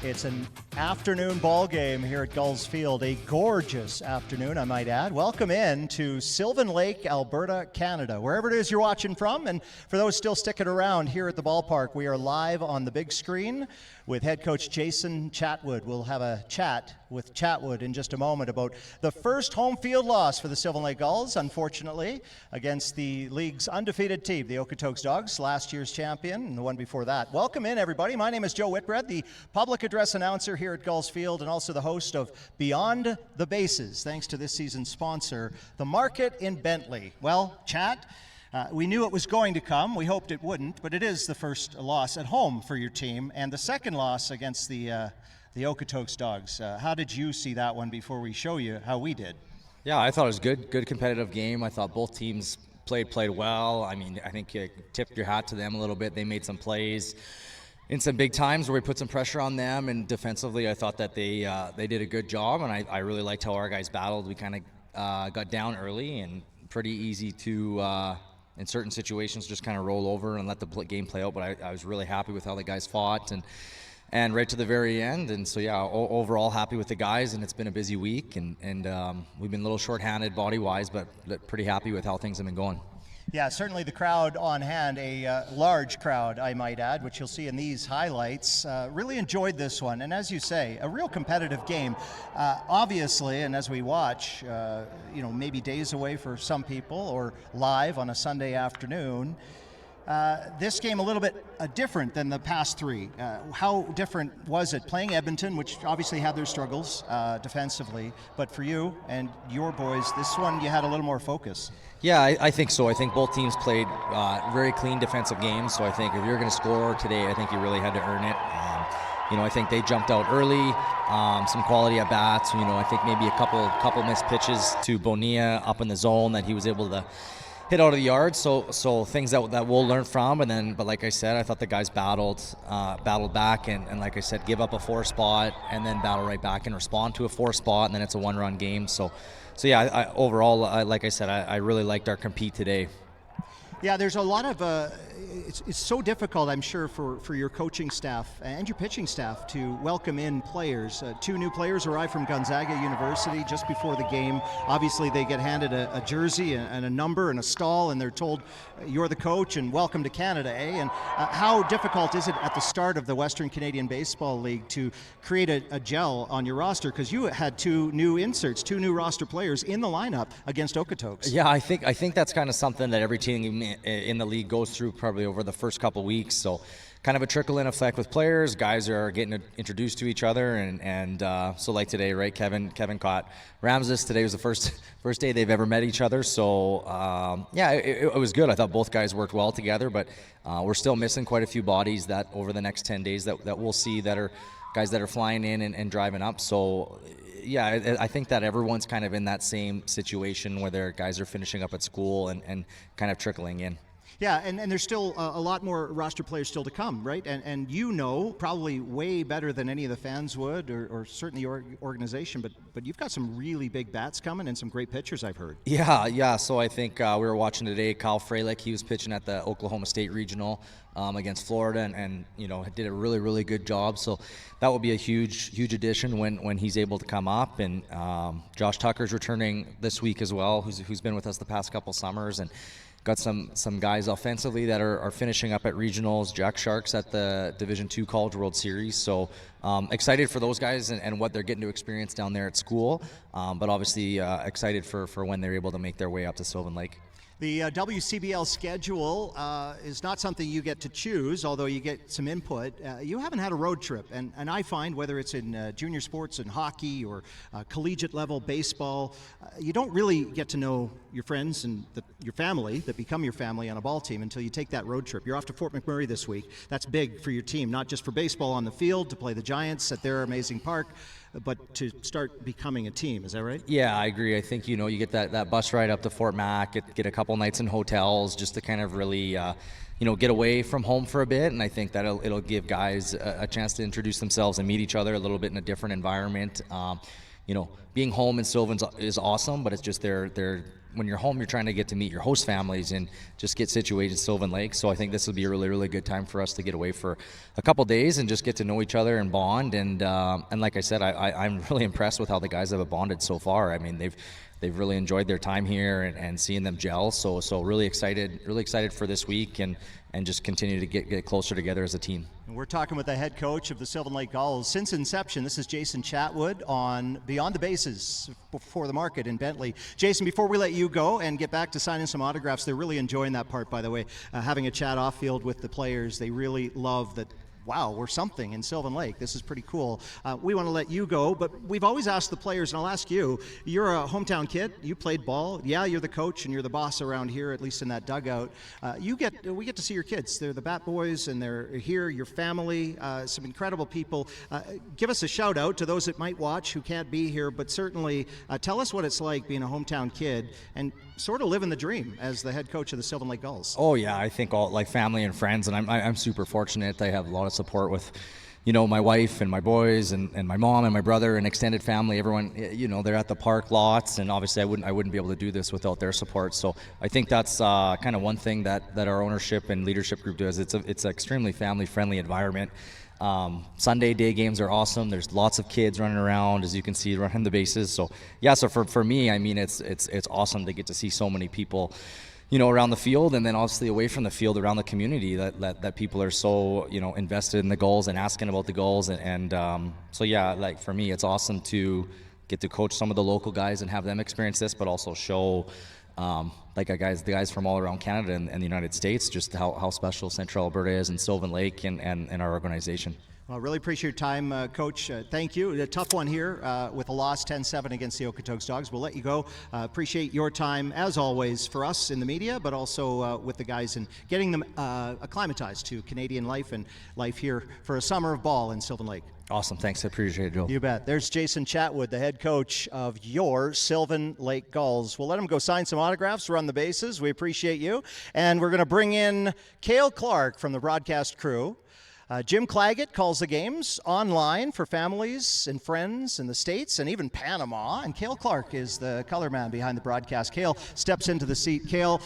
It's an afternoon ball game here at Gulls Field, a gorgeous afternoon, I might add. Welcome in to Sylvan Lake, Alberta, Canada, wherever it is you're watching from. And for those still sticking around here at the ballpark, we are live on the big screen with head coach Jason Chatwood. We'll have a chat with Chatwood in just a moment about the first home field loss for the Sylvan Lake Gulls, unfortunately, against the league's undefeated team, the Okotoks Dogs, last year's champion and the one before that. Welcome in, everybody. My name is Joe Whitbread, the public address announcer here at Gulls Field and also the host of Beyond the Bases, thanks to this season's sponsor, the Market in Bentley. Well, Chat, we knew it was going to come. We hoped it wouldn't, but it is the first loss at home for your team and the second loss against the Okotoks Dogs. How did you see that one before we show you how we did? Yeah, I thought it was good competitive game. I thought both teams played well. I mean, I think you tipped your hat to them a little bit. They made some plays in some big times where we put some pressure on them, and defensively I thought that they did a good job, and I really liked how our guys battled. We kind of got down early and pretty easy to in certain situations just kind of roll over and let the game play out, but I was really happy with how the guys fought and right to the very end. And so yeah, overall happy with the guys, and it's been a busy week, and we've been a little short-handed body-wise, but pretty happy with how things have been going. Yeah, certainly the crowd on hand, a large crowd, I might add, which you'll see in these highlights. Really enjoyed this one, and as you say, a real competitive game. Obviously, and as we watch, maybe days away for some people or live on a Sunday afternoon, this game a little bit different than the past three. How different was it playing Edmonton, which obviously had their struggles defensively, but for you and your boys, this one you had a little more focus? Yeah, I think so. I think both teams played very clean defensive games, so I think if you're going to score today, I think you really had to earn it. I think they jumped out early, some quality at bats. I think maybe a couple missed pitches to Bonilla up in the zone that he was able to hit out of the yard, so things that we'll learn from. But like I said, I thought the guys battled back, and like I said, give up a 4 spot and then battle right back and respond to a 4 spot, and then it's a 1-run game. So yeah, overall, like I said, I really liked our compete today. Yeah, there's a lot of, it's so difficult, I'm sure, for your coaching staff and your pitching staff to welcome in players. 2 new players arrived from Gonzaga University just before the game. Obviously, they get handed a jersey and a number and a stall, and they're told, you're the coach and welcome to Canada, eh? And how difficult is it at the start of the Western Canadian Baseball League to create a gel on your roster? Because you had 2 new inserts, 2 new roster players in the lineup against Okotoks. Yeah, I think that's kind of something that every team in the league goes through probably over the first couple weeks. So kind of a trickle-in effect with players. Guys are getting introduced to each other, and so like today, right? Kevin caught Ramses. Today was the first day they've ever met each other. So it was good. I thought both guys worked well together, but we're still missing quite a few bodies that over the next 10 days that we'll see that are guys that are flying in and driving up. So yeah, I think that everyone's kind of in that same situation where their guys are finishing up at school and kind of trickling in. Yeah, and there's still a lot more roster players still to come, right? And probably way better than any of the fans would, or certainly your organization, but you've got some really big bats coming and some great pitchers, I've heard. Yeah. So I think we were watching today, Kael Clark, he was pitching at the Oklahoma State Regional against Florida, and did a really, really good job. So that will be a huge addition when he's able to come up. And Josh Tucker's returning this week as well, who's been with us the past couple summers, and got some guys offensively that are finishing up at regionals. Jack Sharks at the Division II College World Series. So excited for those guys and what they're getting to experience down there at school. But obviously excited for when they're able to make their way up to Sylvan Lake. The WCBL schedule is not something you get to choose, although you get some input. You haven't had a road trip, and I find whether it's in junior sports and hockey or collegiate level baseball, you don't really get to know your friends and your family that become your family on a ball team until you take that road trip. You're off to Fort McMurray this week. That's big for your team, not just for baseball on the field, to play the Giants at their amazing park, but to start becoming a team. Is that right? Yeah, I agree. I think, you get that bus ride up to Fort Mac, get a couple nights in hotels just to kind of really, get away from home for a bit. And I think that it'll give guys a chance to introduce themselves and meet each other a little bit in a different environment. Being home in Sylvan is awesome, but it's just they're when you're home, you're trying to get to meet your host families and just get situated in Sylvan Lake. So I think this will be a really, really good time for us to get away for a couple days and just get to know each other and bond. And like I said, I'm really impressed with how the guys have bonded so far. I mean, they've really enjoyed their time here and seeing them gel. So really excited for this week and just continue to get closer together as a team. We're talking with the head coach of the Sylvan Lake Gulls since inception. This is Jason Chatwood on Beyond the Bases before the market in Bentley. Jason, before we let you go and get back to signing some autographs, they're really enjoying that part, by the way, having a chat off field with the players. They really love that. Wow, we're something in Sylvan Lake. This is pretty cool. We want to let you go, but we've always asked the players, and I'll ask you, you're a hometown kid. You played ball. Yeah, you're the coach and you're the boss around here, at least in that dugout. We get to see your kids. They're the Bat Boys, and they're here, your family, some incredible people. Give us a shout out to those that might watch who can't be here, but certainly tell us what it's like being a hometown kid and sort of living the dream as the head coach of the Sylvan Lake Gulls. Oh yeah, I think all like family and friends, and I'm super fortunate. I have a lot of support with, my wife and my boys and my mom and my brother and extended family. Everyone, they're at the park lots, and obviously I wouldn't be able to do this without their support. So I think that's kind of one thing that our ownership and leadership group does. It's an extremely family friendly environment. Sunday day games are awesome. There's lots of kids running around, as you can see, running the bases. So yeah, so for me, I mean, it's awesome to get to see so many people, around the field, and then obviously away from the field, around the community, that people are so, invested in the Gulls and asking about the Gulls. And so yeah, like for me, it's awesome to get to coach some of the local guys and have them experience this, but also show the guys from all around Canada and the United States, just how special Central Alberta is and Sylvan Lake and our organization. Well, really appreciate your time, Coach. Thank you. A tough one here with a loss 10-7 against the Okotoks Dogs. We'll let you go. Appreciate your time, as always, for us in the media, but also with the guys and getting them acclimatized to Canadian life and life here for a summer of ball in Sylvan Lake. Awesome. Thanks. I appreciate it, Joel. You bet. There's Jason Chatwood, the head coach of your Sylvan Lake Gulls. We'll let him go sign some autographs, run the bases. We appreciate you. And we're going to bring in Kael Clark from the broadcast crew. Jim Claggett calls the games online for families and friends in the States and even Panama. And Kael Clark is the color man behind the broadcast. Kael steps into the seat. Kael,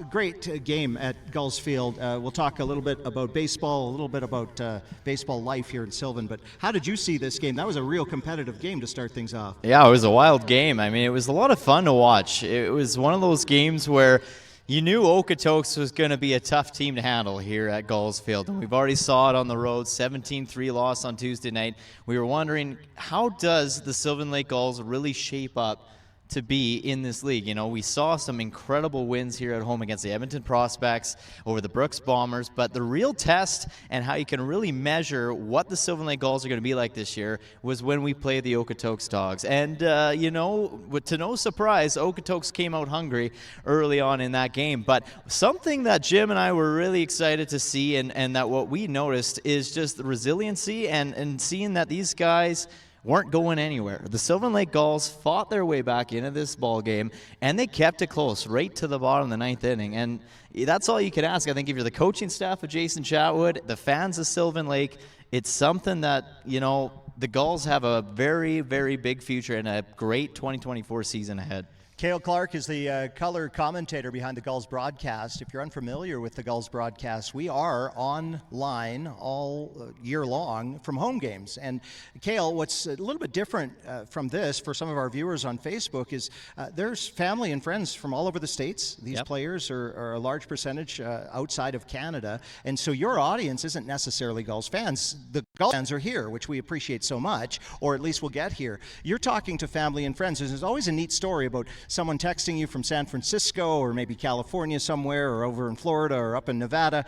great game at Gulls Field. We'll talk a little bit about baseball, a little bit about baseball life here in Sylvan. But how did you see this game? That was a real competitive game to start things off. Yeah, it was a wild game. I mean, it was a lot of fun to watch. It was one of those games where you knew Okotoks was going to be a tough team to handle here at Gulls Field, and we've already saw it on the road, 17-3 loss on Tuesday night. We were wondering, how does the Sylvan Lake Gulls really shape up to be in this league? We saw some incredible wins here at home against the Edmonton Prospects, over the Brooks Bombers, but the real test and how you can really measure what the Sylvan Lake Gulls are going to be like this year was when we play the Okotoks Dogs. And, to no surprise, Okotoks came out hungry early on in that game. But something that Jim and I were really excited to see, and that what we noticed is just the resiliency and seeing that these guys weren't going anywhere. The Sylvan Lake Gulls fought their way back into this ball game, and they kept it close right to the bottom of the ninth inning. And that's all you can ask. I think if you're the coaching staff of Jason Chatwood, the fans of Sylvan Lake, it's something that, the Gulls have a very, very big future and a great 2024 season ahead. Kael Clark is the color commentator behind the Gulls broadcast. If you're unfamiliar with the Gulls broadcast, we are online all year long from home games. And Kael, what's a little bit different from this for some of our viewers on Facebook is there's family and friends from all over the States. These players are a large percentage outside of Canada. And so your audience isn't necessarily Gulls fans. The Gulls fans are here, which we appreciate so much, or at least we'll get here. You're talking to family and friends. There's always a neat story about someone texting you from San Francisco or maybe California somewhere or over in Florida or up in Nevada.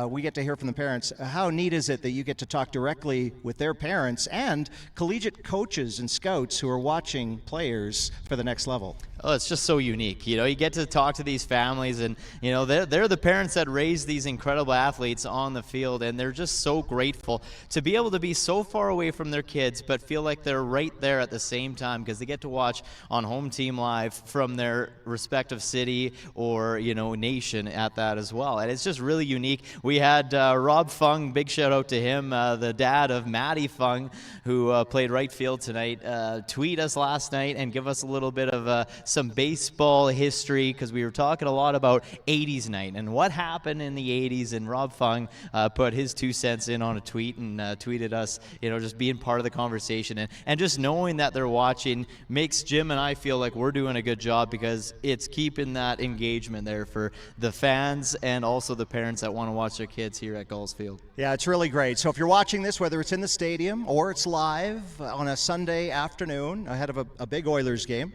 We get to hear from the parents. How neat is it that you get to talk directly with their parents and collegiate coaches and scouts who are watching players for the next level? Oh, it's just so unique. You get to talk to these families, and they're the parents that raise these incredible athletes on the field, and they're just so grateful to be able to be so far away from their kids but feel like they're right there at the same time because they get to watch on Home Team Live from their respective city or nation at that as well. And it's just really unique. We had Rob Fung, big shout out to him, the dad of Maddie Fung, who played right field tonight, tweet us last night and give us a little bit of some baseball history, because we were talking a lot about 80s night and what happened in the 80s, and Rob Fung put his 2 cents in on a tweet and tweeted us, just being part of the conversation, and just knowing that they're watching makes Jim and I feel like we're doing a good job, because it's keeping that engagement there for the fans and also the parents that want to watch their kids here at Gulls Field. Yeah, it's really great. So if you're watching this, whether it's in the stadium or it's live on a Sunday afternoon ahead of a big Oilers game,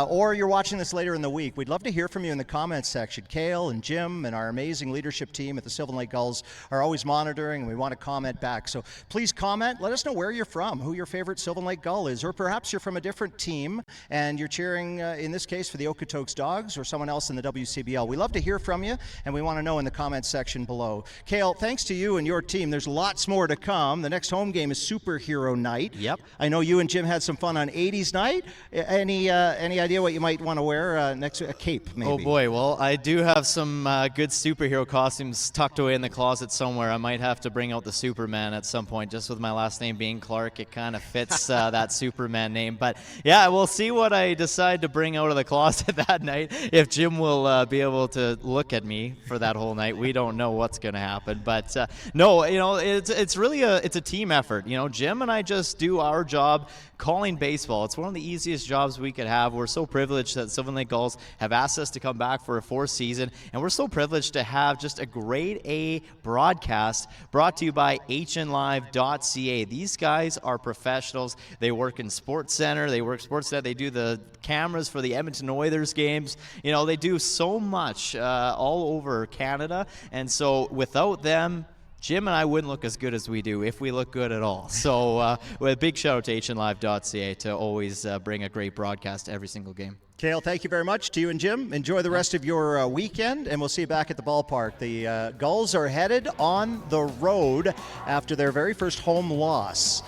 or you're watching this later in the week, we'd love to hear from you in the comments section. Kael and Jim and our amazing leadership team at the Sylvan Lake Gulls are always monitoring, and we want to comment back. So please comment. Let us know where you're from, who your favorite Sylvan Lake Gull is, or perhaps you're from a different team and you're cheering, in this case, for the Okotoks Dogs or someone else in the WCBL. We love to hear from you, and we want to know in the comments section below. Kael, thanks to you and your team. There's lots more to come. The next home game is Superhero Night. Yep. I know you and Jim had some fun on 80s Night. Any idea what you might want to wear next? A cape, maybe? Oh boy, well, I do have some good superhero costumes tucked away in the closet somewhere. I might have to bring out the Superman at some point. Just with my last name being Clark, it kind of fits that Superman name. But yeah, we'll see what I decide to bring out of the closet that night. If Jim will be able to look at me for that whole night, we don't know what's going to happen. But no, it's really a team effort. Jim and I just do our job calling baseball. It's one of the easiest jobs we could have. We're so privileged that Sylvan Lake Gulls have asked us to come back for a 4th season, and we're so privileged to have just a grade A broadcast brought to you by hnlive.ca. These guys are professionals. They work in Sports Center. They work Sportsnet. They do the cameras for the Edmonton Oilers games. They do so much all over Canada, and so without them, Jim and I wouldn't look as good as we do, if we look good at all. So a big shout out to hnlive.ca to always bring a great broadcast every single game. Kael, thank you very much to you and Jim. Enjoy the rest of your weekend, and we'll see you back at the ballpark. The Gulls are headed on the road after their very first home loss.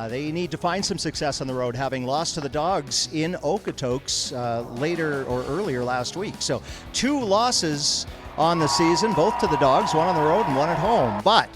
They need to find some success on the road, having lost to the Dogs in Okotoks earlier last week. So 2 losses on the season, both to the Dogs, one on the road and one at home. But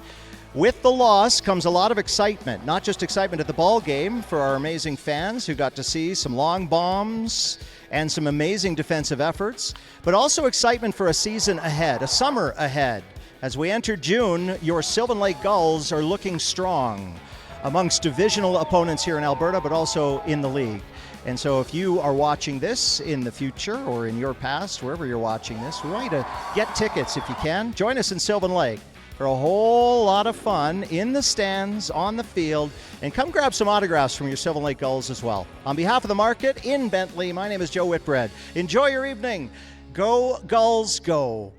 with the loss comes a lot of excitement, not just excitement at the ball game for our amazing fans who got to see some long bombs and some amazing defensive efforts, but also excitement for a season ahead, a summer ahead. As we enter June, your Sylvan Lake Gulls are looking strong amongst divisional opponents here in Alberta, but also in the league. And so if you are watching this in the future or in your past, wherever you're watching this, we want you to get tickets if you can. Join us in Sylvan Lake for a whole lot of fun in the stands, on the field, and come grab some autographs from your Sylvan Lake Gulls as well. On behalf of the market in Bentley, my name is Joe Whitbread. Enjoy your evening. Go Gulls, go.